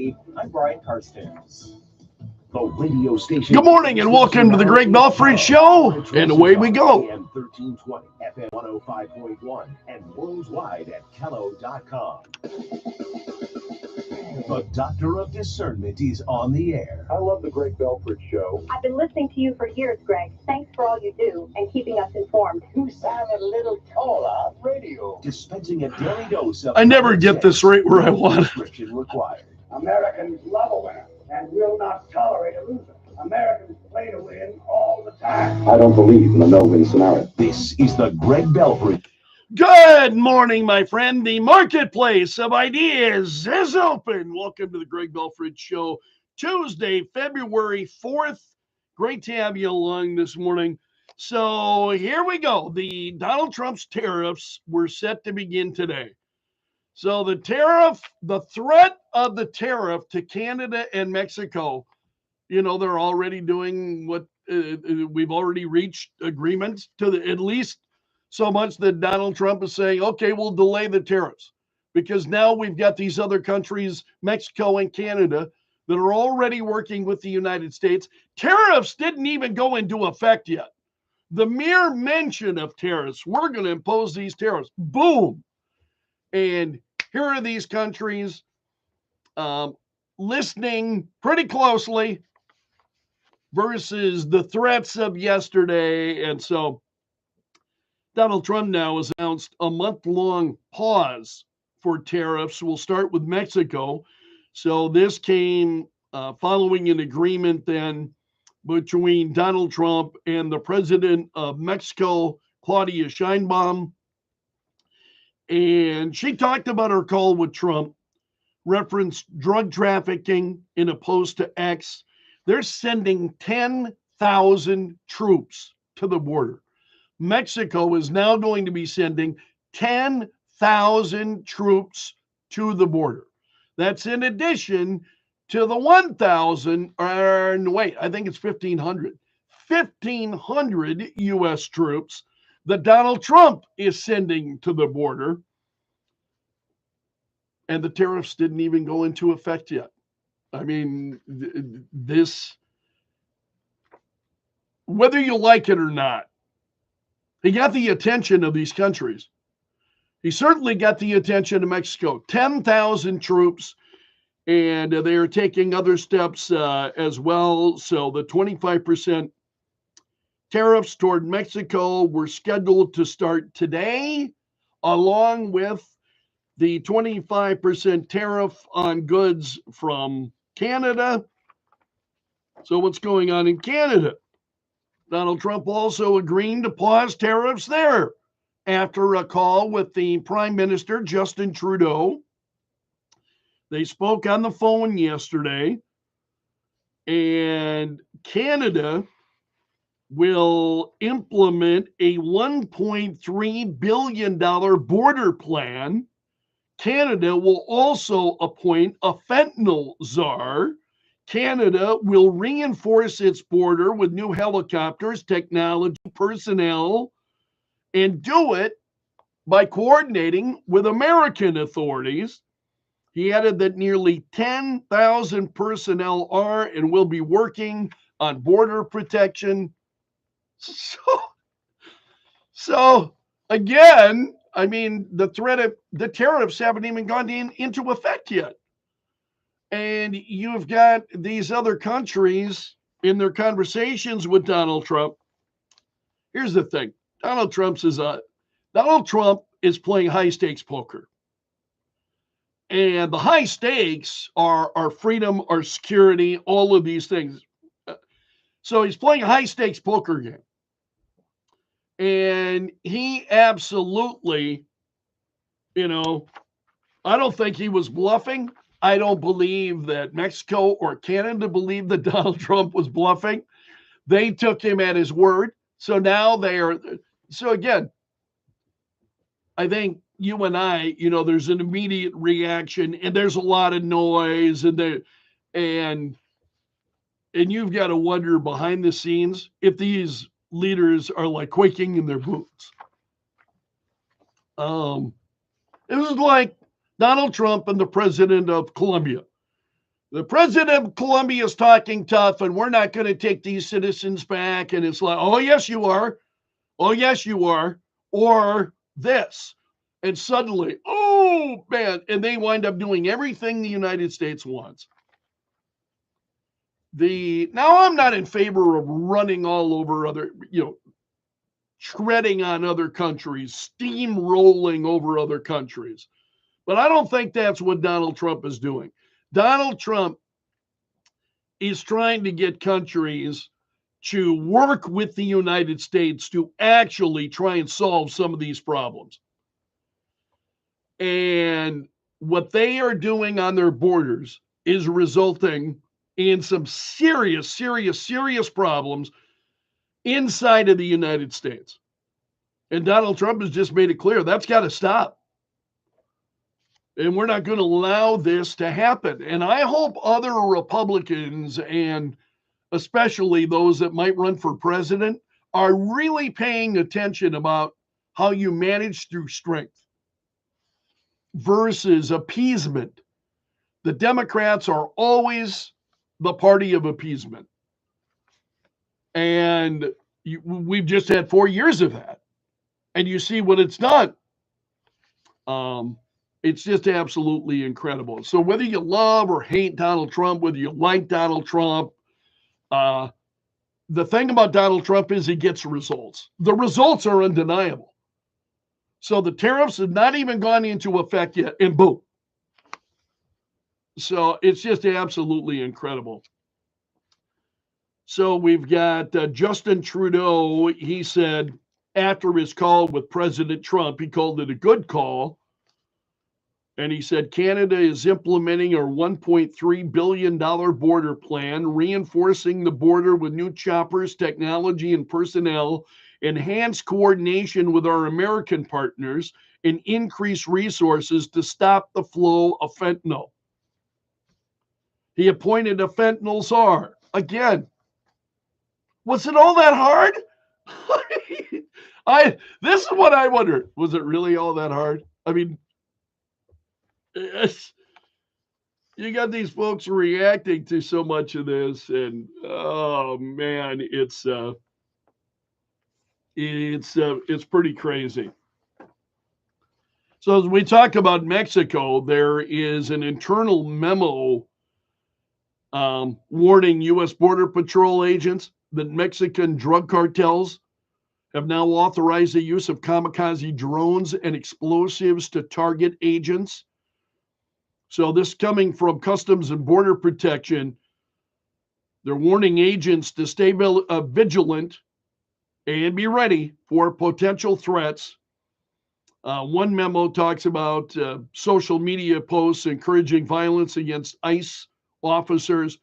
TV, I'm Brian Carstens. The radio station. Good morning and welcome to the Greg Belfrage Show, and away we go. AM 1320, FM 105.1, and worldwide at Kello.com. The Doctor of Discernment is on the air. I love the Greg Belfrage Show. I've been listening to you for years, Greg. Thanks for all you do and keeping us informed. You sound a little taller. Radio. Dispensing a daily dose of... I never get this right where I want it. Prescription required. Americans love a winner and will not tolerate a loser. Americans play to win all the time. I don't believe in the no-win scenario. This is the Greg Belfrage. Good morning, my friend. The marketplace of ideas is open. Welcome to the Greg Belfrage Show, Tuesday, February 4th. Great to have you along this morning. So here we go. The Donald Trump's tariffs were set to begin today. So the threat of the tariff to Canada and Mexico, they're already doing what we've already reached agreements to at least so much that Donald Trump is saying, okay, we'll delay the tariffs because now we've got these other countries, Mexico and Canada, that are already working with the United States. Tariffs didn't even go into effect yet. The mere mention of tariffs, we're going to impose these tariffs. Boom. And here are these countries listening pretty closely versus the threats of yesterday. And so Donald Trump now has announced a month-long pause for tariffs. We'll start with Mexico. So this came following an agreement then between Donald Trump and the president of Mexico, Claudia Sheinbaum. And she talked about her call with Trump, referenced drug trafficking in a post to X. They're sending 10,000 troops to the border. Mexico is now going to be sending 10,000 troops to the border. That's in addition to the 1,000, or wait, I think it's 1,500. 1,500 U.S. troops that Donald Trump is sending to the border. And the tariffs didn't even go into effect yet. I mean, this, whether you like it or not, he got the attention of these countries. He certainly got the attention of Mexico. 10,000 troops, and they are taking other steps as well. So the 25% tariffs toward Mexico were scheduled to start today, along with the 25% tariff on goods from Canada. So what's going on in Canada? Donald Trump also agreeing to pause tariffs there after a call with the Prime Minister, Justin Trudeau. They spoke on the phone yesterday, and Canada will implement a $1.3 billion border plan. Canada will also appoint a fentanyl czar. Canada will reinforce its border with new helicopters, technology, personnel, and do it by coordinating with American authorities. He added that nearly 10,000 personnel are and will be working on border protection. So again, I mean, the threat of the tariffs haven't even gone into effect yet. And you've got these other countries in their conversations with Donald Trump. Here's the thing. Donald Trump is playing high stakes poker. And the high stakes are our freedom, our security, all of these things. So he's playing a high stakes poker game. And he absolutely, I don't think he was bluffing. I don't believe that Mexico or Canada believed that Donald Trump was bluffing. They took him at his word. So now so again, I think you and I, there's an immediate reaction and there's a lot of noise and you've got to wonder behind the scenes if these leaders are like quaking in their boots. It was like Donald Trump and the president of Colombia. The president of Colombia is talking tough, and we're not going to take these citizens back. And it's like, oh, yes, you are. Oh, yes, you are. Or this. And suddenly, oh, man. And they wind up doing everything the United States wants. Now, I'm not in favor of running all over other, treading on other countries, steamrolling over other countries. But I don't think that's what Donald Trump is doing. Donald Trump is trying to get countries to work with the United States to actually try and solve some of these problems. And what they are doing on their borders is resulting in some serious, serious, serious problems inside of the United States. And Donald Trump has just made it clear that's got to stop. And we're not going to allow this to happen. And I hope other Republicans, and especially those that might run for president, are really paying attention about how you manage through strength versus appeasement. The Democrats are always the party of appeasement. And we've just had 4 years of that. And you see what it's done. It's just absolutely incredible. So whether you love or hate Donald Trump, whether you like Donald Trump, the thing about Donald Trump is he gets results. The results are undeniable. So the tariffs have not even gone into effect yet, and boom. So it's just absolutely incredible. So we've got Justin Trudeau. He said after his call with President Trump, he called it a good call. And he said Canada is implementing our $1.3 billion border plan, reinforcing the border with new choppers, technology, and personnel, enhanced coordination with our American partners, and increased resources to stop the flow of fentanyl. He appointed a fentanyl czar. Again, was it all that hard? This is what I wonder. Was it really all that hard? I mean, you got these folks reacting to so much of this, and oh man, it's pretty crazy. So as we talk about Mexico, there is an internal memo warning U.S. Border Patrol agents that Mexican drug cartels have now authorized the use of kamikaze drones and explosives to target agents. So this coming from Customs and Border Protection. They're warning agents to stay vigilant and be ready for potential threats. One memo talks about social media posts encouraging violence against ICE officers.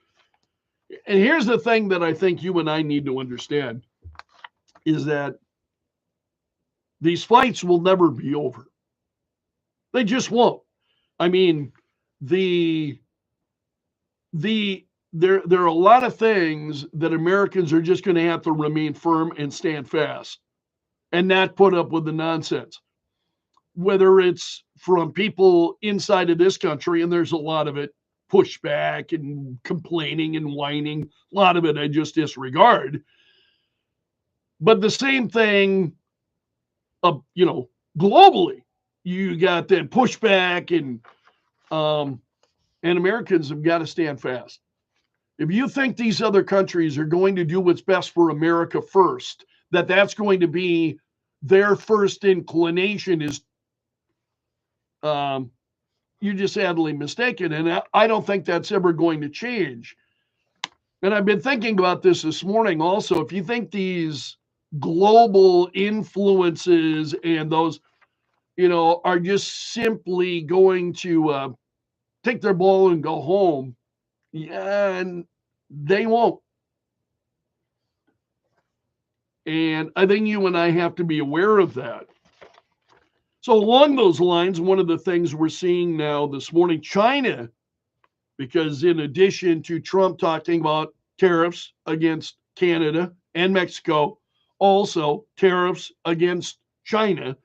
And here's the thing that I think you and I need to understand is that these fights will never be over. They just won't. I mean, there are a lot of things that Americans are just going to have to remain firm and stand fast and not put up with the nonsense. Whether it's from people inside of this country, and there's a lot of it, pushback and complaining and whining, a lot of it I just disregard. But the same thing, globally, you got that pushback, and Americans have got to stand fast. If you think these other countries are going to do what's best for America first, that's going to be their first inclination, is you're just sadly mistaken. And I don't think that's ever going to change. And I've been thinking about this morning also. If you think these global influences and those, are just simply going to take their ball and go home, yeah, and they won't. And I think you and I have to be aware of that. So along those lines, one of the things we're seeing now this morning, China, because in addition to Trump talking about tariffs against Canada and Mexico, also tariffs against China,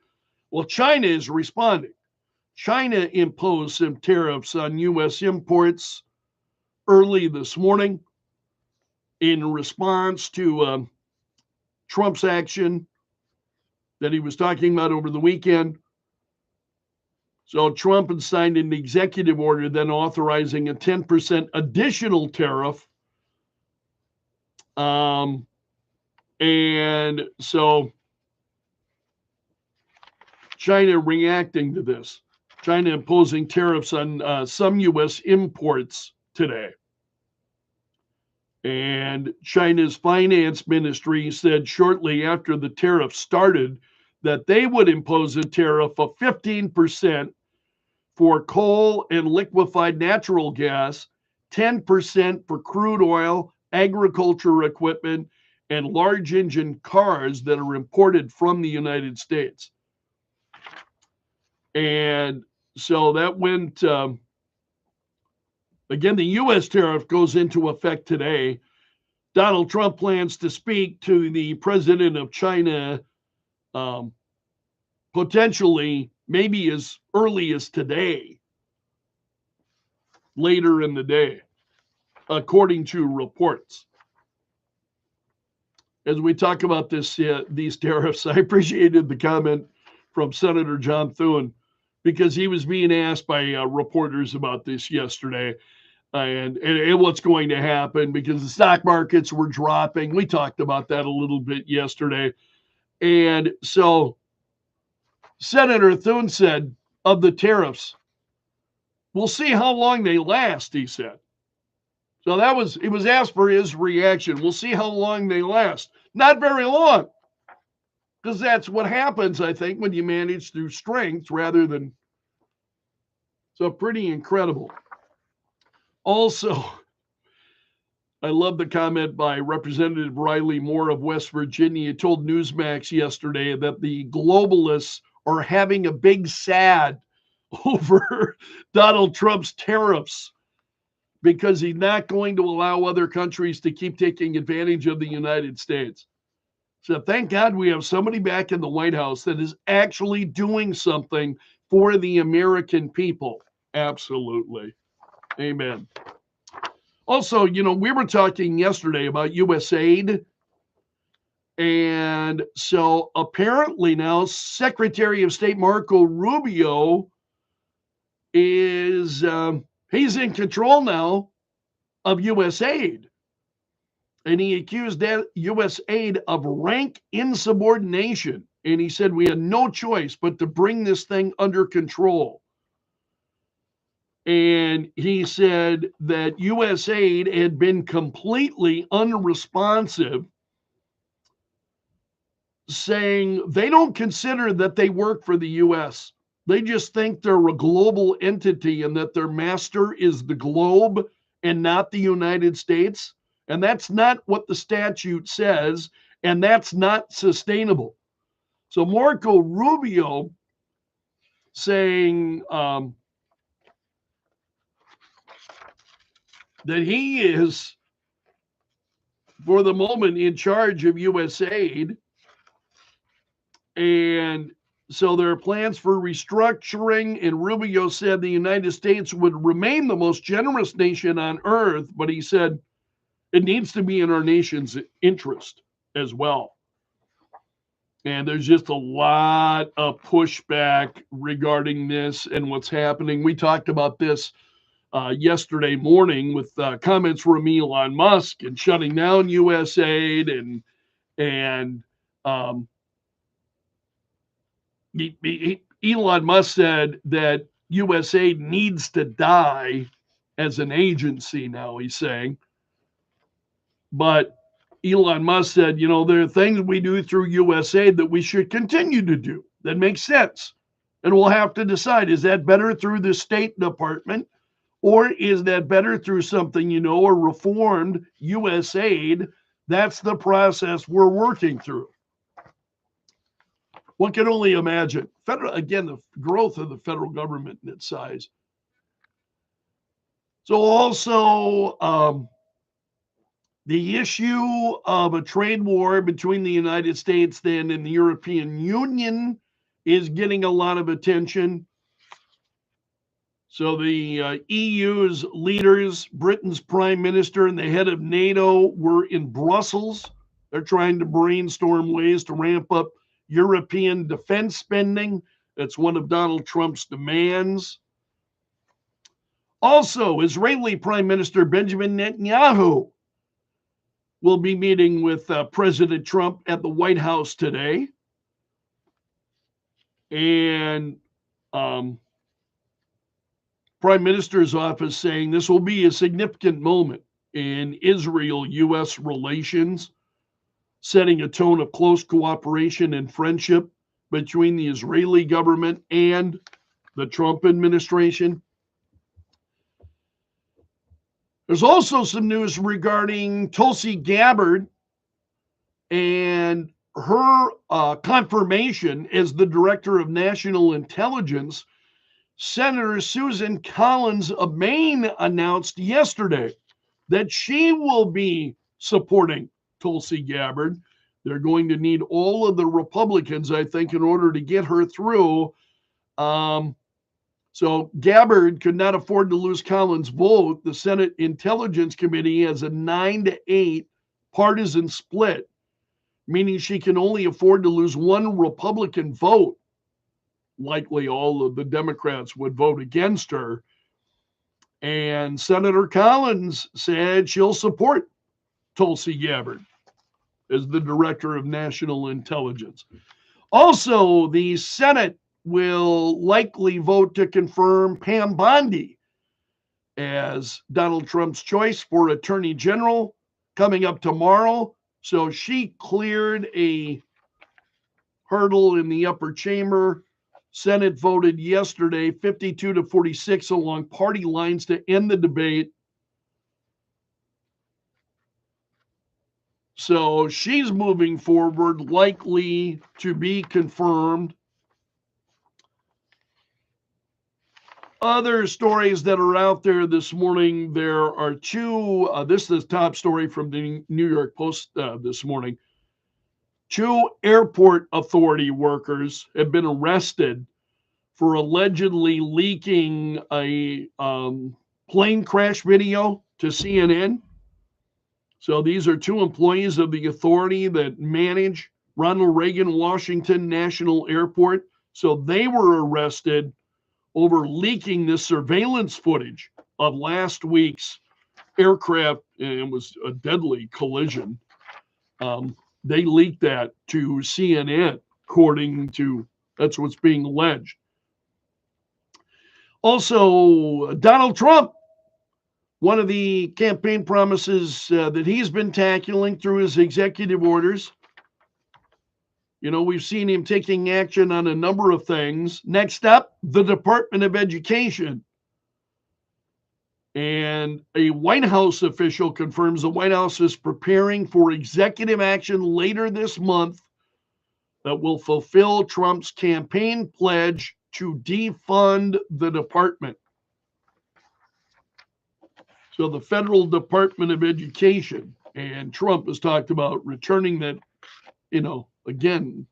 well, China is responding. China imposed some tariffs on U.S. imports early this morning in response to Trump's action that he was talking about over the weekend. So Trump had signed an executive order then authorizing a 10% additional tariff. And so China reacting to this. China imposing tariffs on some U.S. imports today. And China's finance ministry said shortly after the tariff started that they would impose a tariff of 15% for coal and liquefied natural gas, 10% for crude oil, agriculture equipment, and large engine cars that are imported from the United States. And so that went, again, the U.S. tariff goes into effect today. Donald Trump plans to speak to the president of China potentially maybe as early as today, later in the day, according to reports. As we talk about these tariffs, I appreciated the comment from Senator John Thune, because he was being asked by reporters about this yesterday and what's going to happen, because the stock markets were dropping. We talked about that a little bit yesterday. And so Senator Thune said of the tariffs, we'll see how long they last, he said. So it was asked for his reaction. We'll see how long they last. Not very long, because that's what happens, I think, when you manage through strength rather than. So pretty incredible. Also, I love the comment by Representative Riley Moore of West Virginia. He told Newsmax yesterday that the globalists are having a big sad over Donald Trump's tariffs, because he's not going to allow other countries to keep taking advantage of the United States. So thank God we have somebody back in the White House that is actually doing something for the American people. Absolutely. Amen. Also, we were talking yesterday about U.S. aid. And so apparently now Secretary of State Marco Rubio is, he's in control now of U.S. aid. And he accused that U.S. aid of rank insubordination. And he said we had no choice but to bring this thing under control. And he said that U.S. aid had been completely unresponsive, saying they don't consider that they work for the U.S. They just think they're a global entity and that their master is the globe and not the United States. And that's not what the statute says, and that's not sustainable. So Marco Rubio saying that he is, for the moment, in charge of U.S. aid. And so there are plans for restructuring, and Rubio said the United States would remain the most generous nation on earth, but he said it needs to be in our nation's interest as well. And there's just a lot of pushback regarding this and what's happening. We talked about this yesterday morning with comments from Elon Musk and shutting down U.S. aid, and Elon Musk said that U.S. aid needs to die as an agency now, he's saying. But Elon Musk said, there are things we do through U.S. aid that we should continue to do. That makes sense. And we'll have to decide, is that better through the State Department, or is that better through something, a reformed U.S. aid? That's the process we're working through. One can only imagine. The growth of the federal government and its size. So also, the issue of a trade war between the United States then and the European Union is getting a lot of attention. So the EU's leaders, Britain's prime minister and the head of NATO were in Brussels. They're trying to brainstorm ways to ramp up European defense spending. That's one of Donald Trump's demands. Also, Israeli Prime Minister Benjamin Netanyahu will be meeting with President Trump at the White House today. And Prime Minister's office saying this will be a significant moment in Israel-U.S. relations, setting a tone of close cooperation and friendship between the Israeli government and the Trump administration. There's also some news regarding Tulsi Gabbard and her confirmation as the Director of National Intelligence. Senator Susan Collins of Maine announced yesterday that she will be supporting Tulsi Gabbard. They're going to need all of the Republicans, I think, in order to get her through. So Gabbard could not afford to lose Collins' vote. The Senate Intelligence Committee has a 9-8 partisan split, meaning she can only afford to lose one Republican vote. Likely all of the Democrats would vote against her. And Senator Collins said she'll support Tulsi Gabbard as the Director of National Intelligence. Also, the Senate will likely vote to confirm Pam Bondi as Donald Trump's choice for Attorney General coming up tomorrow. So she cleared a hurdle in the upper chamber. Senate voted yesterday 52-46 along party lines to end the debate. So she's moving forward, likely to be confirmed. Other stories that are out there this morning, there are two, this is the top story from the New York Post this morning. 2 airport authority workers have been arrested for allegedly leaking a plane crash video to CNN. So these are 2 employees of the authority that manage Ronald Reagan Washington National Airport. So they were arrested over leaking this surveillance footage of last week's aircraft, and it was a deadly collision. They leaked that to CNN, according to, that's what's being alleged. Also, Donald Trump, one of the campaign promises that he's been tackling through his executive orders. You know, we've seen him taking action on a number of things. Next up, the Department of Education. And a White House official confirms the White House is preparing for executive action later this month that will fulfill Trump's campaign pledge to defund the department. So the Federal Department of Education, and Trump has talked about returning that, you know, again,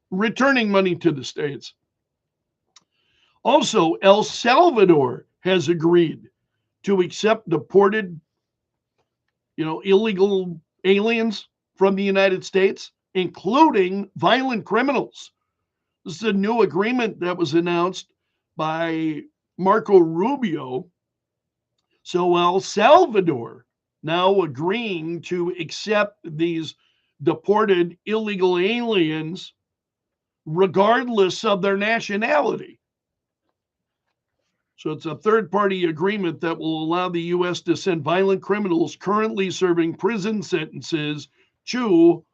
returning money to the states. Also, El Salvador has agreed to accept deported, you know, illegal aliens from the United States, including violent criminals. This is a new agreement that was announced by Marco Rubio. So El Salvador now agreeing to accept these deported illegal aliens regardless of their nationality. So it's a third-party agreement that will allow the U.S. to send violent criminals currently serving prison sentences to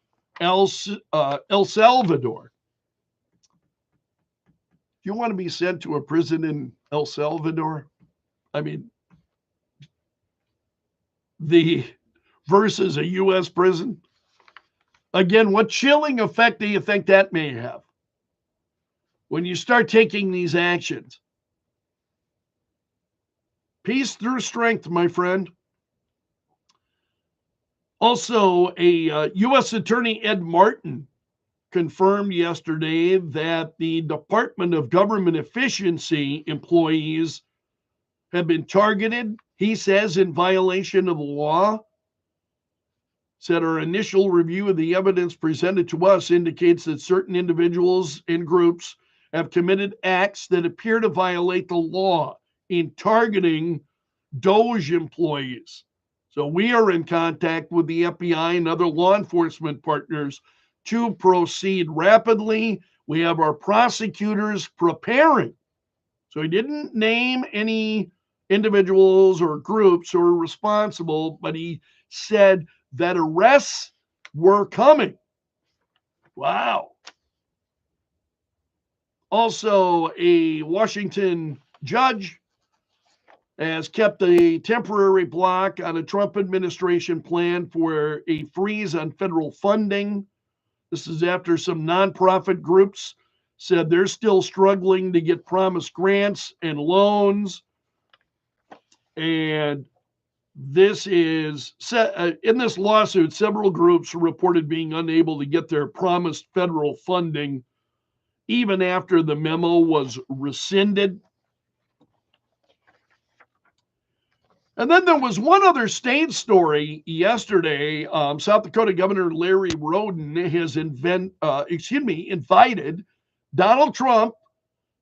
El Salvador. Do you want to be sent to a prison in El Salvador? I mean, versus a U.S. prison? Again, what chilling effect do you think that may have when you start taking these actions? Peace through strength, my friend. Also, a U.S. Attorney Ed Martin confirmed yesterday that the Department of Government Efficiency employees have been targeted, he says, in violation of the law. Said our initial review of the evidence presented to us indicates that certain individuals and groups have committed acts that appear to violate the law in targeting DOJ employees. So we are in contact with the FBI and other law enforcement partners to proceed rapidly. We have our prosecutors preparing. So he didn't name any individuals or groups who are responsible, but he said that arrests were coming. Wow. Also, a Washington judge has kept a temporary block on a Trump administration plan for a freeze on federal funding. This is after some nonprofit groups said they're still struggling to get promised grants and loans. And this is in this lawsuit, several groups reported being unable to get their promised federal funding even after the memo was rescinded. And then there was one other state story yesterday. South Dakota Governor Larry Roden has invited Donald Trump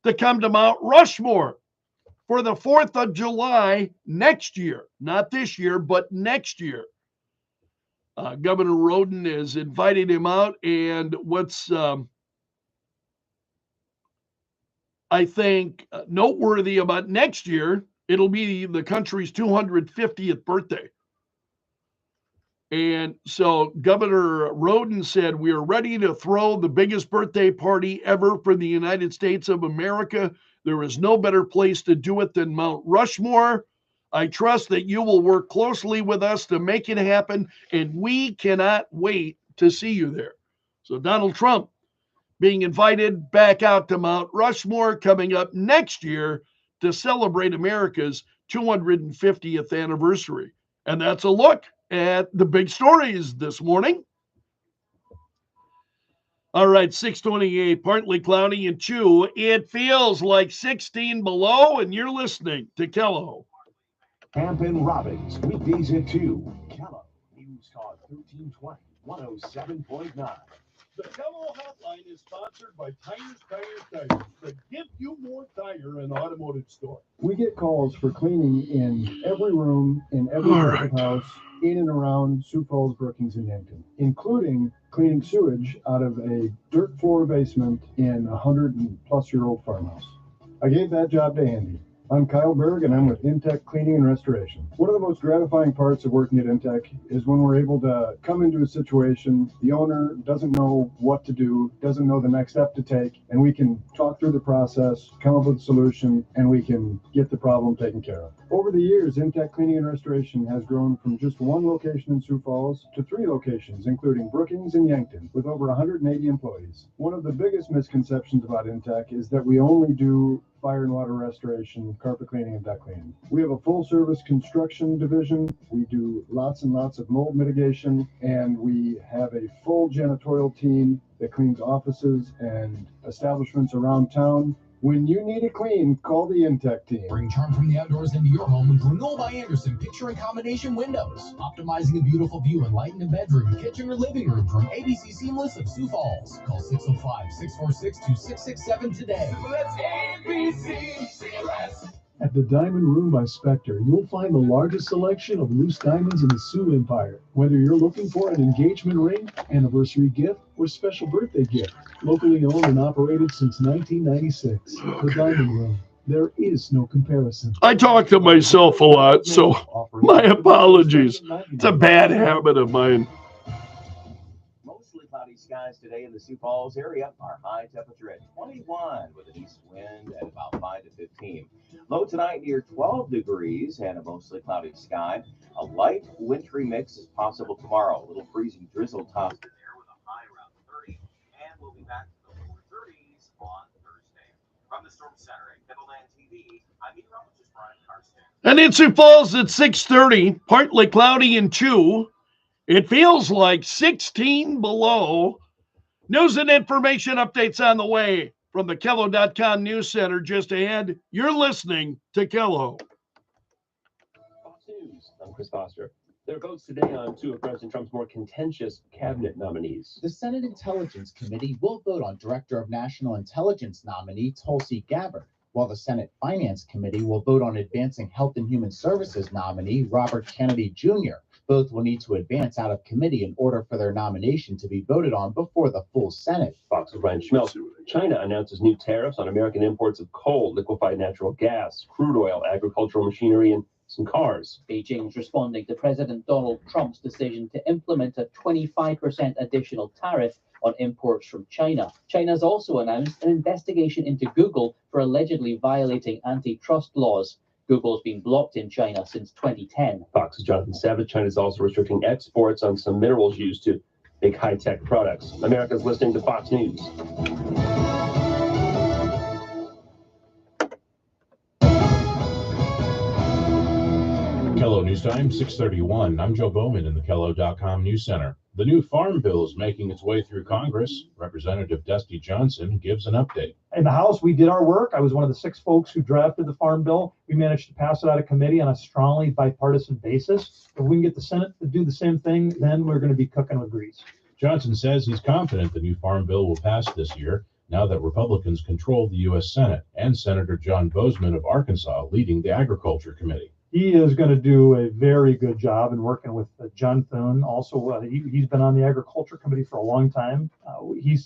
to come to Mount Rushmore for the 4th of July next year. Not this year, but next year. Governor Roden has invited him out. And what's, I think, noteworthy about next year, it'll be the country's 250th birthday. And so Governor Roden said, we are ready to throw the biggest birthday party ever for the United States of America. There is no better place to do it than Mount Rushmore. I trust that you will work closely with us to make it happen, and we cannot wait to see you there. So Donald Trump being invited back out to Mount Rushmore coming up next year to celebrate America's 250th anniversary. And that's a look at the big stories this morning. All right, 628, partly cloudy and Chew. It feels like 16 below, and you're listening to Kello. Camp and Robbins, weekdays at 2. Kello, News Talk 1320, 107.9. The Kello Hotline is sponsored by Tires, the Give You More Tire and Automotive Store. We get calls for cleaning in every room, in every house, in and around Sioux Falls, Brookings, and Yankton, including cleaning sewage out of a dirt floor basement in a 100-plus-year-old farmhouse. I gave that job to Andy. I'm Kyle Berg, and I'm with Intech Cleaning and Restoration. One of the most gratifying parts of working at Intech is when we're able to come into a situation, the owner doesn't know what to do, doesn't know the next step to take, and we can talk through the process, come up with a solution, and we can get the problem taken care of. Over the years, Intech Cleaning and Restoration has grown from just one location in Sioux Falls to 3 locations, including Brookings and Yankton, with over 180 employees. One of the biggest misconceptions about Intech is that we only do fire and water restoration, carpet cleaning, and deck cleaning. We have a full-service construction division. We do lots and lots of mold mitigation, and we have a full janitorial team that cleans offices and establishments around town. When you need it clean, call the Intech team. Bring charm from the outdoors into your home with Renewal by Andersen picture and combination windows. Optimizing a beautiful view and light in a bedroom, kitchen, or living room from ABC Seamless of Sioux Falls. Call 605-646-2667 today. That's ABC Seamless. At the Diamond Room by Spectre, you'll find the largest selection of loose diamonds in the Sioux Empire. Whether you're looking for an engagement ring, anniversary gift, or special birthday gift, locally owned and operated since 1996, The Diamond Room. There is no comparison. I talk to myself a lot, so my apologies. It's a bad habit of mine. Mostly cloudy skies today in the Sioux Falls area. Our high temperature at 21 with an east wind at about 5 to 15. Low tonight near 12 degrees and a mostly cloudy sky. A light wintry mix is possible tomorrow. A little freezing drizzle tops in there with a high around 30. And we'll be back to the lower 30s on Thursday. From the Storm Center at Kettleland TV, I'm meteorologist Brian Karsten. And in Sioux Falls at 6:30, partly cloudy and Chew. It feels like 16 below. News and information updates on the way from the Kello.com News Center just ahead. You're listening to Kello. I'm Chris Foster. There are votes today on two of President Trump's more contentious cabinet nominees. The Senate Intelligence Committee will vote on Director of National Intelligence nominee Tulsi Gabbard, while the Senate Finance Committee will vote on Advancing Health and Human Services nominee Robert Kennedy Jr. Both will need to advance out of committee in order for their nomination to be voted on before the full Senate. Fox's Brian Schmelz. China announces new tariffs on American imports of coal, liquefied natural gas, crude oil, agricultural machinery, and some cars. Beijing's responding to President Donald Trump's decision to implement a 25% additional tariff on imports from China. China's also announced an investigation into Google for allegedly violating antitrust laws. Google's been blocked in China since 2010. Fox's Jonathan Savage. China is also restricting exports on some minerals used to make high-tech products. America's listening to Fox News. Kello News Time, 6:31. I'm Joe Bowman in the Kello.com News Center. The new farm bill is making its way through Congress. Representative Dusty Johnson gives an update. In the House, we did our work. I was one of the 6 folks who drafted the farm bill. We managed to pass it out of committee on a strongly bipartisan basis. If we can get the Senate to do the same thing, then we're going to be cooking with grease. Johnson says he's confident the new farm bill will pass this year, now that Republicans control the U.S. Senate, and Senator John Boozman of Arkansas leading the Agriculture Committee. He is going to do a very good job in working with John Thune. Also, he's been on the Agriculture Committee for a long time.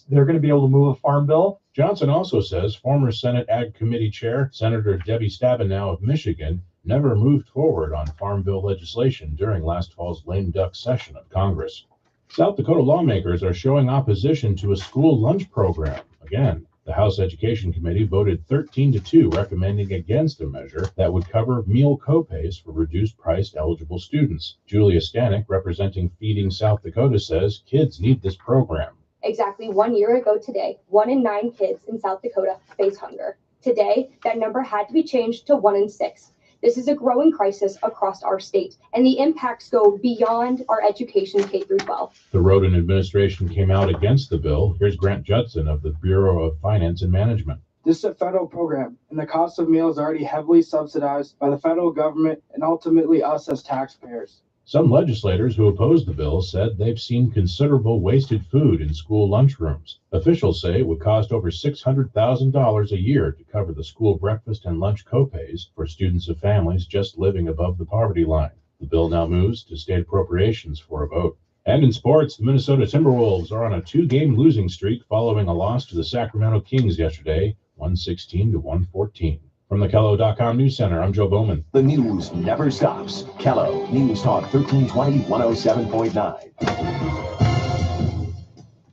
They're going to be able to move a farm bill. Johnson also says former Senate Ag Committee Chair Senator Debbie Stabenow of Michigan never moved forward on farm bill legislation during last fall's lame duck session of Congress. South Dakota lawmakers are showing opposition to a school lunch program. Again, the House Education Committee voted 13-2, recommending against a measure that would cover meal copays for reduced-priced eligible students. Julia Stanek, representing Feeding South Dakota, says kids need this program. Exactly 1 year ago today, 1 in 9 kids in South Dakota face hunger. Today, that number had to be changed to 1 in 6. This is a growing crisis across our state, and the impacts go beyond our education K through 12. The Roden administration came out against the bill. Here's Grant Judson of the Bureau of Finance and Management. This is a federal program, and the cost of meals is already heavily subsidized by the federal government and ultimately us as taxpayers. Some legislators who opposed the bill said they've seen considerable wasted food in school lunchrooms. Officials say it would cost over $600,000 a year to cover the school breakfast and lunch copays for students of families just living above the poverty line. The bill now moves to state appropriations for a vote. And in sports, the Minnesota Timberwolves are on a 2-game losing streak following a loss to the Sacramento Kings yesterday, 116-114. From the Kello.com News Center, I'm Joe Bowman. The news never stops. Kello News Talk 1320 107.9.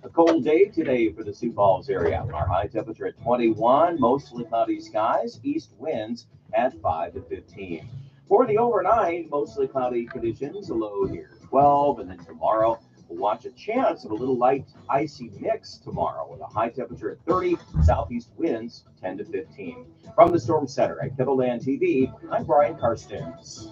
A cold day today for the Sioux Falls area. Our high temperature at 21, mostly cloudy skies, east winds at 5 to 15. For the overnight, mostly cloudy conditions, a low near 12, and then tomorrow we'll watch a chance of a little light icy mix tomorrow with a high temperature at 30, southeast winds 10 to 15. From the Storm Center at Kettleland TV, I'm Brian Carstens.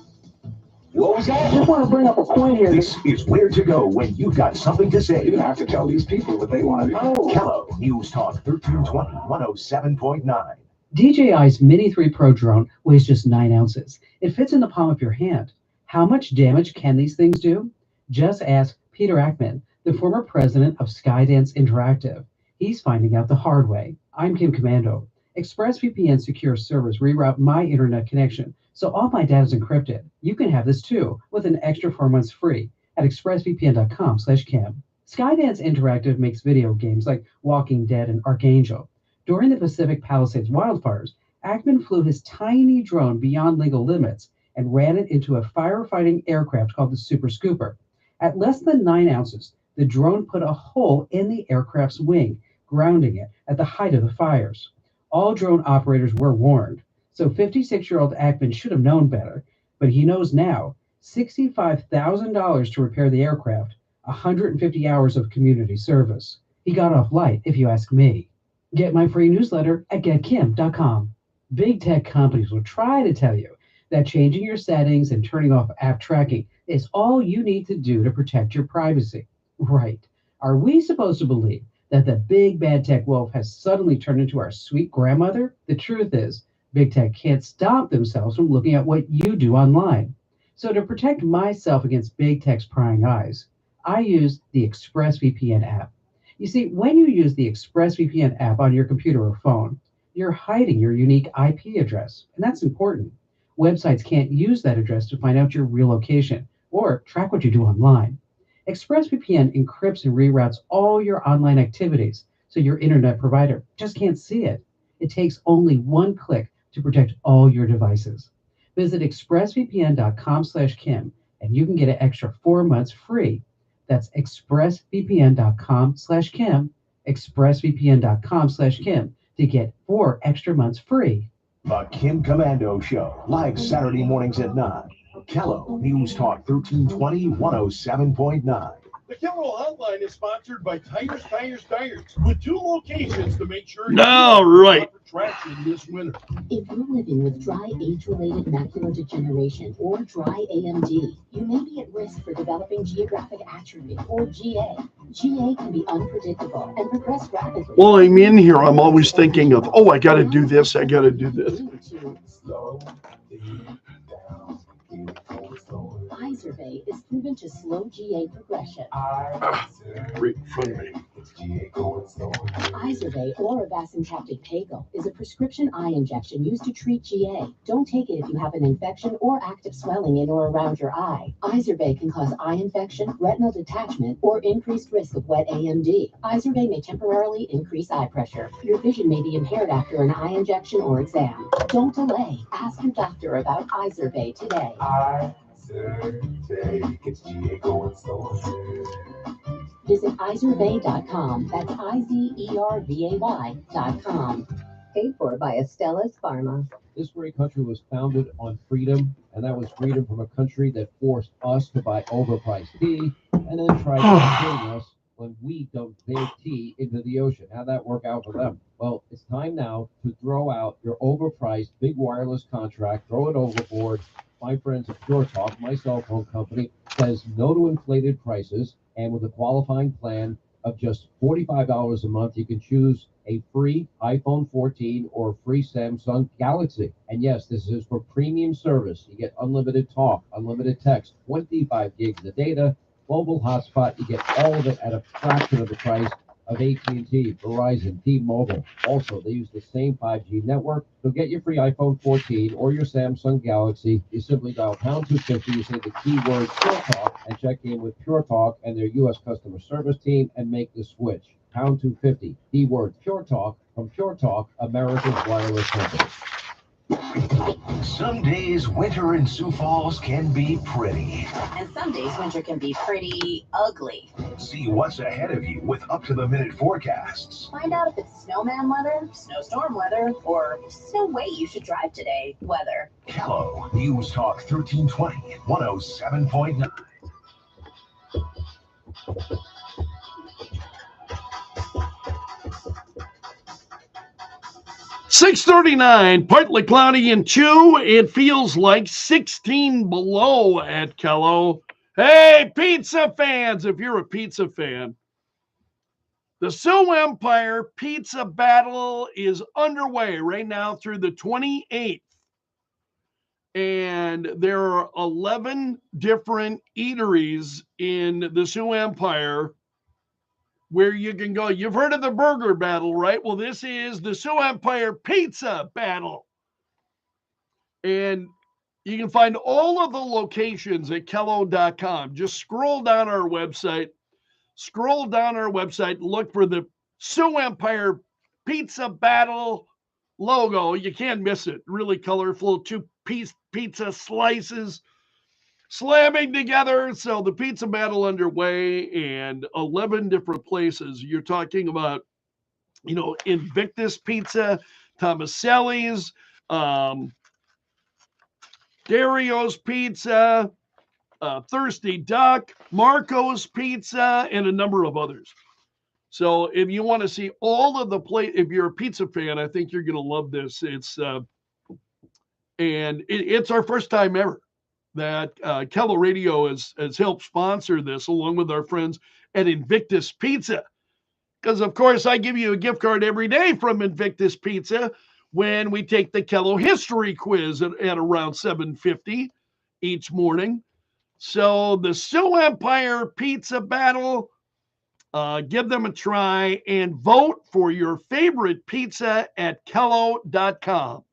What was that? I just want to bring up a point here. This is where to go when you've got something to say. You have to tell these people what they want to know. Kello News Talk 1320 107.9. DJI's Mini 3 Pro drone weighs just 9 ounces. It fits in the palm of your hand. How much damage can these things do? Just ask Peter Ackman, the former president of Skydance Interactive. He's finding out the hard way. I'm Kim Commando. ExpressVPN secure servers reroute my internet connection, so all my data is encrypted. You can have this too, with an extra 4 months free at expressvpn.com/Kim. Skydance Interactive makes video games like Walking Dead and Archangel. During the Pacific Palisades wildfires, Ackman flew his tiny drone beyond legal limits and ran it into a firefighting aircraft called the Super Scooper. At less than 9 ounces, the drone put a hole in the aircraft's wing, grounding it at the height of the fires. All drone operators were warned, so 56-year-old Ackman should have known better, but he knows now. $65,000 to repair the aircraft, 150 hours of community service. He got off light, if you ask me. Get my free newsletter at getkim.com. Big tech companies will try to tell you that changing your settings and turning off app tracking is all you need to do to protect your privacy. Right. Are we supposed to believe that the big bad tech wolf has suddenly turned into our sweet grandmother? The truth is, big tech can't stop themselves from looking at what you do online. So to protect myself against big tech's prying eyes, I use the ExpressVPN app. You see, when you use the ExpressVPN app on your computer or phone, you're hiding your unique IP address, and that's important. Websites can't use that address to find out your real location or track what you do online. ExpressVPN encrypts and reroutes all your online activities so your internet provider just can't see it. It takes only one click to protect all your devices. Visit expressvpn.com/Kim and you can get an extra 4 months free. That's expressvpn.com/Kim, expressvpn.com/Kim to get 4 extra months free. The Kim Commando Show, live Saturday mornings at 9. Kello News Talk 1320 107.9. The Kello Hotline is sponsored by Tires, with 2 locations to make sure All right. traction this winter. If you're living with dry age-related macular degeneration or dry AMD, you may be at risk for developing geographic atrophy or GA. GA can be unpredictable and progress rapidly. While I'm in here, I'm always thinking of, oh, I got to do this, I got to do this. Izervay is proven to slow GA progression. Right in front of me. Izervay or avacincaptad pegol is a prescription eye injection used to treat GA. Don't take it if you have an infection or active swelling in or around your eye. Izervay can cause eye infection, retinal detachment, or increased risk of wet AMD. Izervay may temporarily increase eye pressure. Your vision may be impaired after an eye injection or exam. Don't delay. Ask your doctor about Izervay today. Visit Izervay.com. That's IZERVAY.com. Paid for by Astellas Pharma. This great country was founded on freedom, and that was freedom from a country that forced us to buy overpriced tea and then tried to kill us when we dumped their tea into the ocean. How'd that work out for them? Well, it's time now to throw out your overpriced big wireless contract, throw it overboard. My friends at Pure Talk, my cell phone company, says no to inflated prices, and with a qualifying plan of just $45 a month, you can choose a free iPhone 14 or a free Samsung Galaxy. And yes, this is for premium service. You get unlimited talk, unlimited text, 25 gigs of data, mobile hotspot. You get all of it at a fraction of the price of AT&T, Verizon, T-Mobile. Also, they use the same 5G network. So get your free iPhone 14 or your Samsung Galaxy. You simply dial pound 250, you say the keyword Pure Talk, and check in with Pure Talk and their U.S. customer service team and make the switch. Pound 250, keyword Pure Talk from Pure Talk, America's wireless company. Some days winter in Sioux Falls can be pretty. And some days winter can be pretty ugly. See what's ahead of you with up-to-the-minute forecasts. Find out if it's snowman weather, snowstorm weather, or just no way you should drive today weather. Kello News Talk 1320 107.9. 6:39, partly cloudy and 2. It feels like 16 below at Kello. Hey, pizza fans, if you're a pizza fan, the Sioux Empire Pizza Battle is underway right now through the 28th. And there are 11 different eateries in the Sioux Empire where you can go. You've heard of the burger battle, right? Well, this is the Sioux Empire Pizza Battle. And you can find all of the locations at kello.com. Just scroll down our website. Look for the Sioux Empire Pizza Battle logo. You can't miss it. Really colorful. 2-piece pizza slices slamming together. So the pizza battle underway, and 11 different places. You're talking about, Invictus Pizza, Tomaselli's, Dario's Pizza, Thirsty Duck, Marco's Pizza, and a number of others. So if you want to see all of the if you're a pizza fan, I think you're going to love this. It's our first time ever that Kello Radio has helped sponsor this, along with our friends at Invictus Pizza. Because, of course, I give you a gift card every day from Invictus Pizza when we take the Kello History Quiz at around 7:50. each morning. So the Sioux Empire Pizza Battle, give them a try and vote for your favorite pizza at kello.com.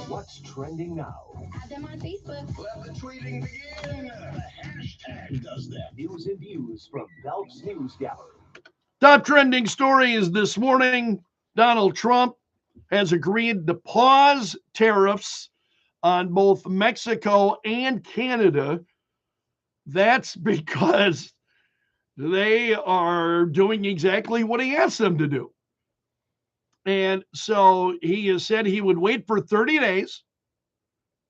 What's trending now? Add them on Facebook. Let the tweeting begin. The hashtag does that. News and views from Belf's News Gallery. Top trending stories this morning. Donald Trump has agreed to pause tariffs on both Mexico and Canada. That's because they are doing exactly what he asked them to do. And so he has said he would wait for 30 days.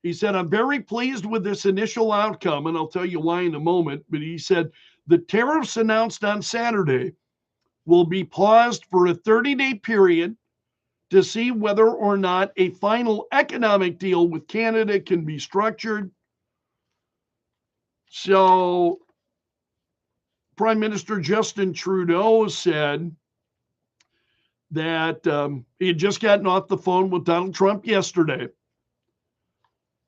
He said, I'm very pleased with this initial outcome, and I'll tell you why in a moment. But he said the tariffs announced on Saturday will be paused for a 30-day period to see whether or not a final economic deal with Canada can be structured. So Prime Minister Justin Trudeau said that he had just gotten off the phone with Donald Trump yesterday.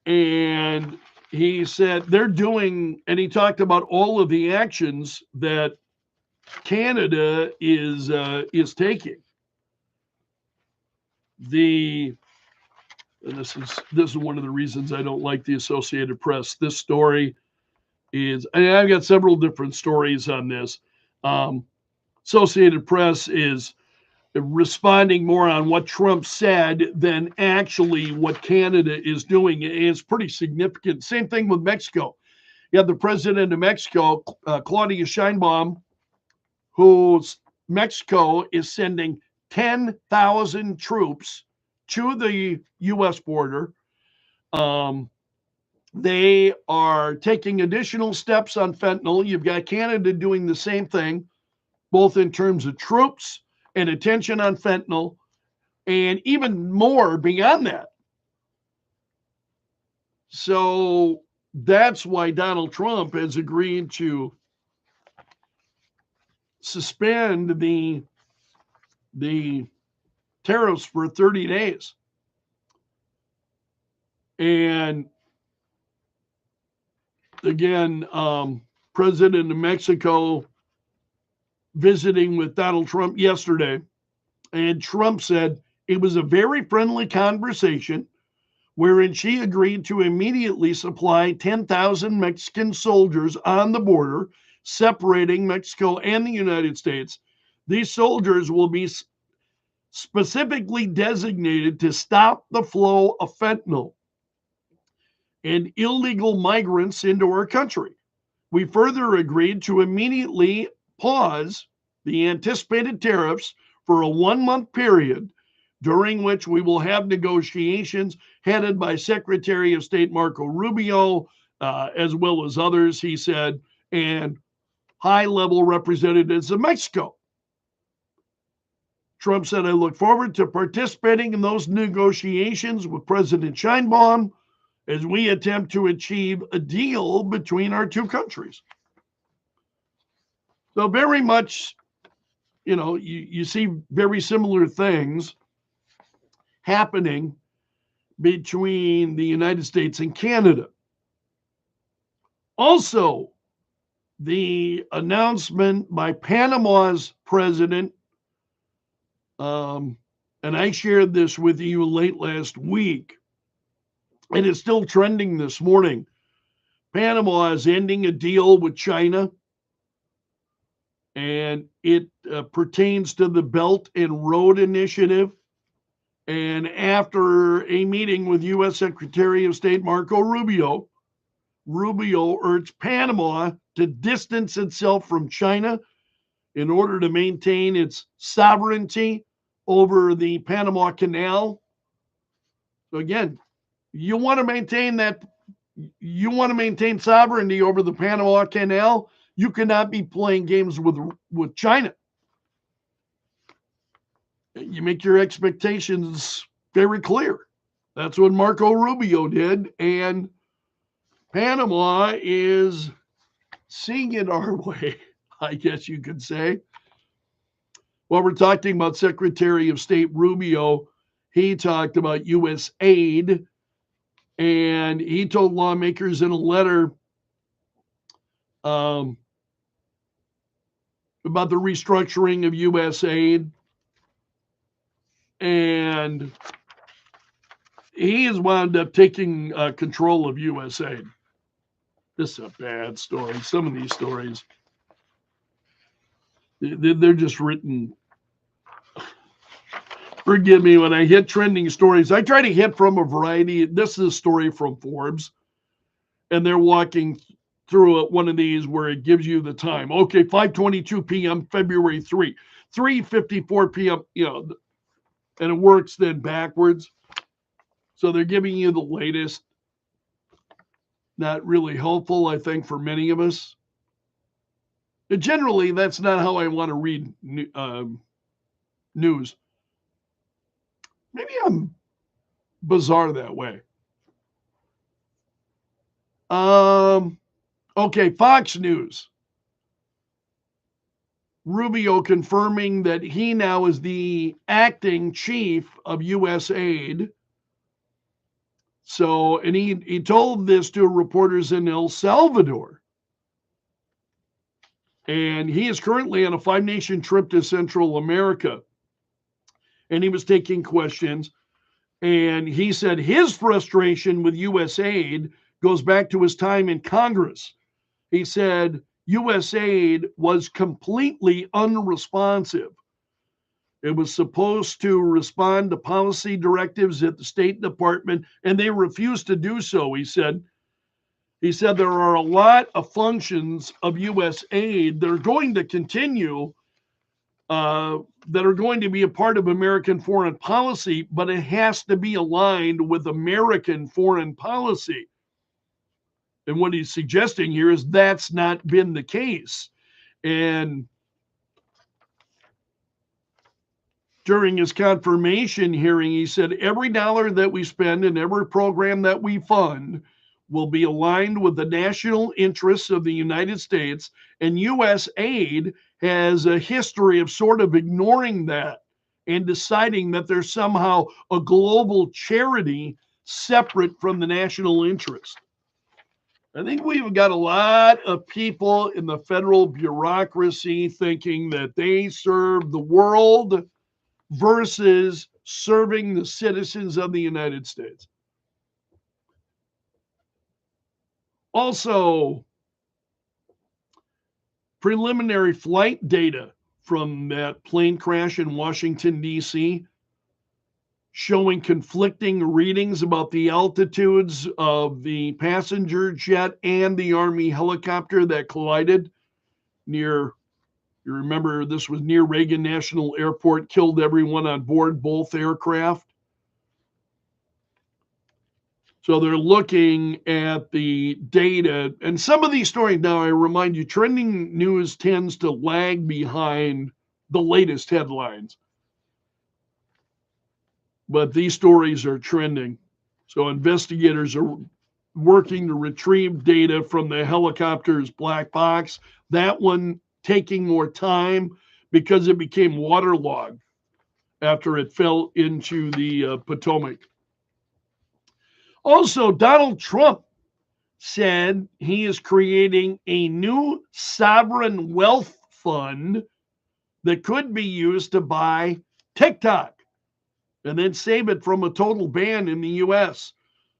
And he said they're doing, and he talked about all of the actions that Canada is taking. And this is one of the reasons I don't like the Associated Press. This story is, and I've got several different stories on this. Associated Press is responding more on what Trump said than actually what Canada is doing. It's pretty significant. Same thing with Mexico. You have the president of Mexico, Claudia Sheinbaum, whose Mexico is sending 10,000 troops to the U.S. border. They are taking additional steps on fentanyl. You've got Canada doing the same thing, both in terms of troops and attention on fentanyl, and even more beyond that. So that's why Donald Trump has agreed to suspend the tariffs for 30 days. And again, President of Mexico visiting with Donald Trump yesterday, and Trump said it was a very friendly conversation wherein she agreed to immediately supply 10,000 Mexican soldiers on the border, separating Mexico and the United States. These soldiers will be specifically designated to stop the flow of fentanyl and illegal migrants into our country. We further agreed to immediately pause the anticipated tariffs for a 1-month period, during which we will have negotiations headed by Secretary of State Marco Rubio, as well as others, he said, and high-level representatives of Mexico. Trump said, I look forward to participating in those negotiations with President Sheinbaum as we attempt to achieve a deal between our two countries. So very much, you see very similar things happening between the United States and Canada. Also, the announcement by Panama's president, and I shared this with you late last week, and it's still trending this morning. Panama is ending a deal with China, and it pertains to the Belt and Road Initiative. And after a meeting with U.S. Secretary of State Marco Rubio, Rubio urged Panama to distance itself from China in order to maintain its sovereignty over the Panama Canal. So again, you want to maintain sovereignty over the Panama Canal, you cannot be playing games with China. You make your expectations very clear. That's what Marco Rubio did, and Panama is seeing it our way, I guess you could say. While we're talking about Secretary of State Rubio, he talked about U.S. aid And he told lawmakers in a letter about the restructuring of U.S. aid. And he has wound up taking control of U.S. aid. This is a bad story. Some of these stories, they're just written. Forgive me, when I hit trending stories, I try to hit from a variety. This is a story from Forbes, and they're walking through one of these where it gives you the time. Okay, 5:22 p.m., February 3, 3:54 p.m., and it works then backwards. So they're giving you the latest. Not really helpful, I think, for many of us. But generally, that's not how I want to read news. Maybe I'm bizarre that way. Okay, Fox News. Rubio confirming that he now is the acting chief of U.S. aid. So, and he told this to reporters in El Salvador. And he is currently on a 5-nation trip to Central America. And he was taking questions. And he said his frustration with U.S. aid goes back to his time in Congress. He said U.S. aid was completely unresponsive. It was supposed to respond to policy directives at the State Department, and they refused to do so, he said. He said there are a lot of functions of U.S. aid that are going to continue, that are going to be a part of American foreign policy, but it has to be aligned with American foreign policy. And what he's suggesting here is that's not been the case. And during his confirmation hearing, he said every dollar that we spend and every program that we fund will be aligned with the national interests of the United States, and U.S. aid has a history of sort of ignoring that and deciding that there's somehow a global charity separate from the national interest. I think we've got a lot of people in the federal bureaucracy thinking that they serve the world versus serving the citizens of the United States. Also, preliminary flight data from that plane crash in Washington, D.C., showing conflicting readings about the altitudes of the passenger jet and the Army helicopter that collided near, you remember this was near Reagan National Airport, killed everyone on board both aircraft. So they're looking at the data. And some of these stories, now I remind you, trending news tends to lag behind the latest headlines. But these stories are trending. So investigators are working to retrieve data from the helicopter's black box. That one taking more time because it became waterlogged after it fell into the Potomac. Also, Donald Trump said he is creating a new sovereign wealth fund that could be used to buy TikTok and then save it from a total ban in the U.S.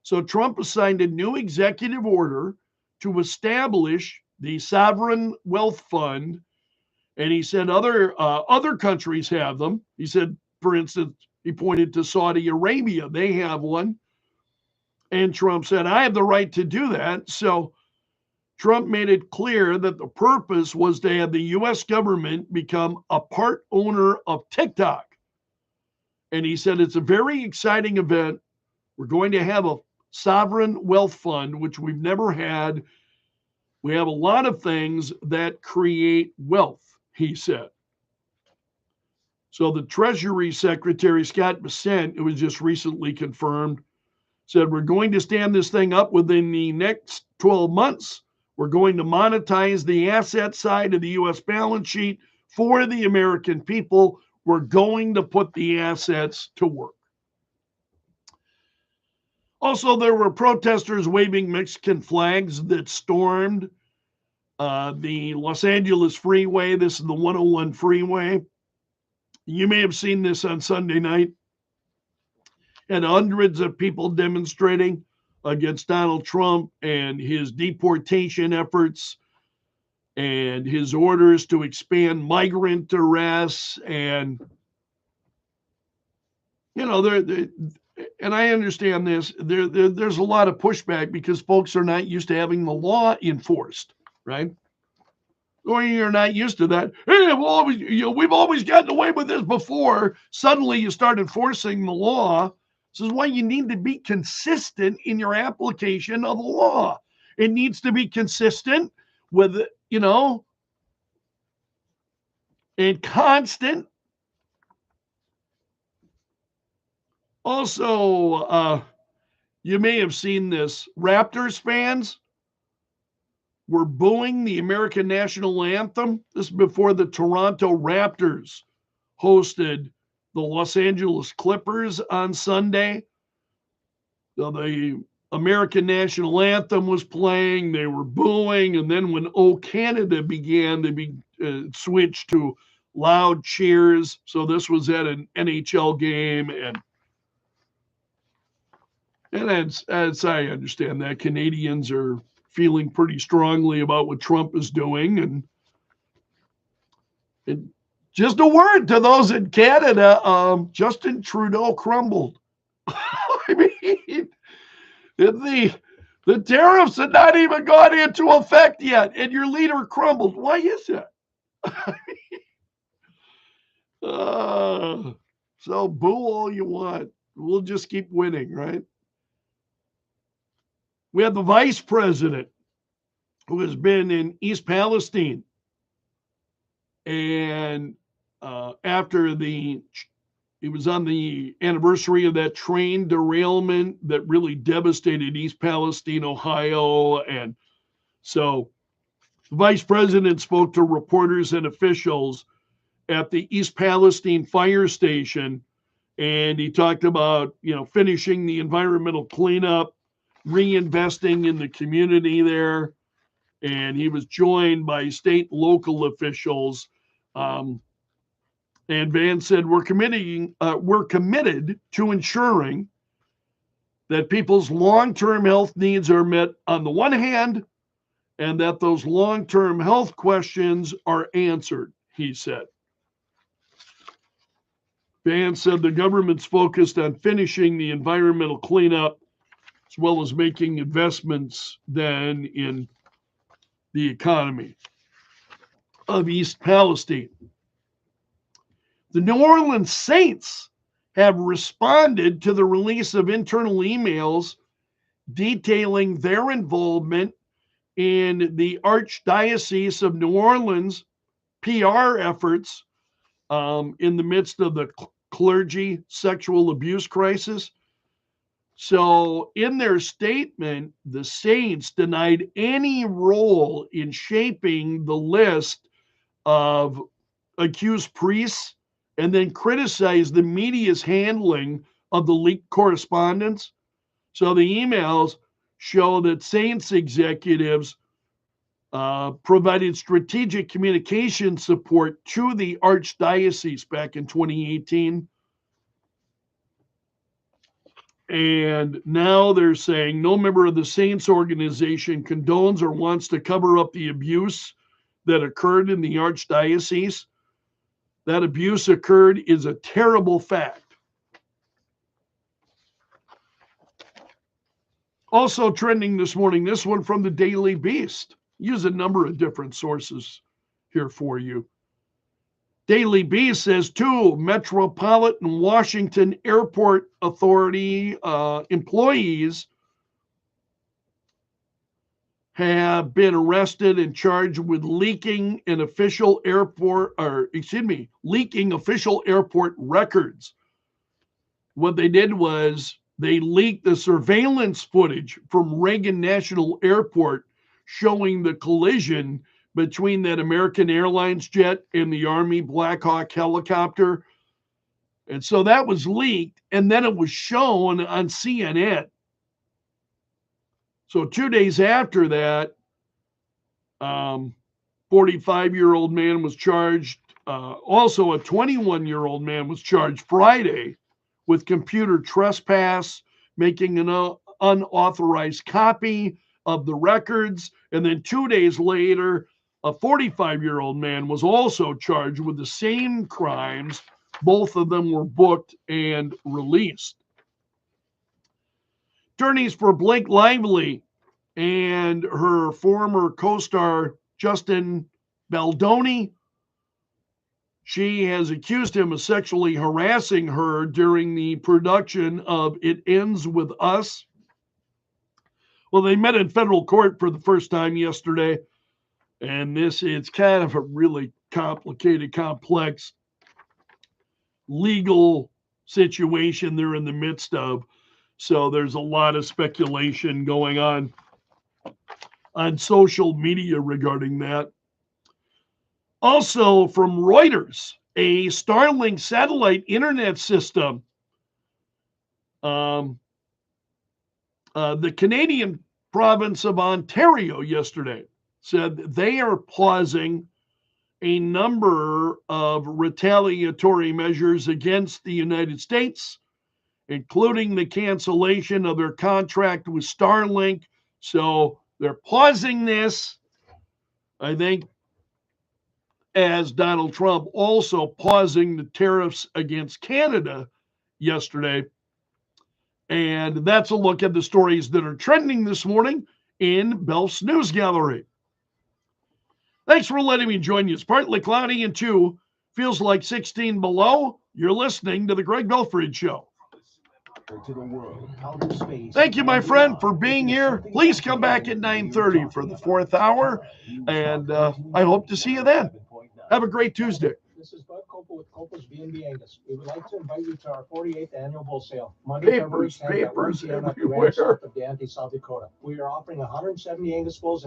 So Trump signed a new executive order to establish the sovereign wealth fund, and he said other countries have them. He said, for instance, he pointed to Saudi Arabia; they have one. And Trump said, I have the right to do that. So Trump made it clear that the purpose was to have the U.S. government become a part owner of TikTok. And he said, it's a very exciting event. We're going to have a sovereign wealth fund, which we've never had. We have a lot of things that create wealth, he said. So the Treasury Secretary, Scott Bessent, it was just recently confirmed, said we're going to stand this thing up within the next 12 months. We're going to monetize the asset side of the U.S. balance sheet for the American people. We're going to put the assets to work. Also, there were protesters waving Mexican flags that stormed the Los Angeles freeway. This is the 101 freeway. You may have seen this on Sunday night. And hundreds of people demonstrating against Donald Trump and his deportation efforts and his orders to expand migrant arrests. And, you know, and I understand this, there's a lot of pushback because folks are not used to having the law enforced, right? Or you're not used to that. Hey, we've always gotten away with this before. Suddenly you start enforcing the law. This is why you need to be consistent in your application of the law. It needs to be consistent with, you know, and constant. Also, you may have seen this. Raptors fans were booing the American national anthem. This is before the Toronto Raptors hosted the Los Angeles Clippers on Sunday. So the American national anthem was playing. They were booing. And then when O Canada began, they switched to loud cheers. So this was at an NHL game. And as I understand that, Canadians are feeling pretty strongly about what Trump is doing. And just a word to those in Canada, Justin Trudeau crumbled. I mean, the tariffs had not even gone into effect yet, and your leader crumbled. Why is that? So boo all you want. We'll just keep winning, right? We have the vice president who has been in East Palestine. And after it was on the anniversary of that train derailment that really devastated East Palestine, Ohio. And so the vice president spoke to reporters and officials at the East Palestine fire station. And he talked about, you know, finishing the environmental cleanup, reinvesting in the community there. And he was joined by state and local officials. And Van said, we're committed to ensuring that people's long-term health needs are met on the one hand, and that those long-term health questions are answered, he said. Van said the government's focused on finishing the environmental cleanup as well as making investments then in the economy of East Palestine. The New Orleans Saints have responded to the release of internal emails detailing their involvement in the Archdiocese of New Orleans PR efforts in the midst of the clergy sexual abuse crisis. So in their statement, the Saints denied any role in shaping the list of accused priests and then criticized the media's handling of the leaked correspondence. So the emails show that Saints executives provided strategic communication support to the Archdiocese back in 2018. And now they're saying no member of the Saints organization condones or wants to cover up the abuse that occurred in the Archdiocese. That abuse occurred is a terrible fact. Also trending this morning, this one from the Daily Beast. Use a number of different sources here for you. Daily Beast says two Metropolitan Washington Airport Authority employees have been arrested and charged with leaking official airport records. What they did was they leaked the surveillance footage from Reagan National Airport showing the collision between that American Airlines jet and the Army Black Hawk helicopter. And so that was leaked, and then it was shown on CNN. So 2 days after that, 45-year-old man was charged. Also, a 21-year-old man was charged Friday with computer trespass, making an unauthorized copy of the records. And then 2 days later, a 45-year-old man was also charged with the same crimes. Both of them were booked and released. Attorneys for Blake Lively and her former co-star Justin Baldoni. She has accused him of sexually harassing her during the production of It Ends With Us. Well, they met in federal court for the first time yesterday, and it's kind of a really complicated, complex legal situation they're in the midst of. So there's a lot of speculation going on social media regarding that. Also from Reuters, a Starlink satellite internet system. The Canadian province of Ontario yesterday said they are pausing a number of retaliatory measures against the United States, including the cancellation of their contract with Starlink. So they're pausing this, I think, as Donald Trump also pausing the tariffs against Canada yesterday. And that's a look at the stories that are trending this morning in Belf's News Gallery. Thanks for letting me join you. It's partly cloudy and too feels like 16 below. You're listening to the Greg Belfrage Show. To the world, outer space, Thank you, my friend, for being here. Please come back at 9:30 for the fourth hour, and I hope to see you then. Have a great Tuesday. This is Bud Copel with Copel's B&B Angus. We would like to invite you to our 48th annual bull sale, Monday, February 10th at 1 p.m. at the Ranch South of Dante, South Dakota. We are offering 170 Angus bulls and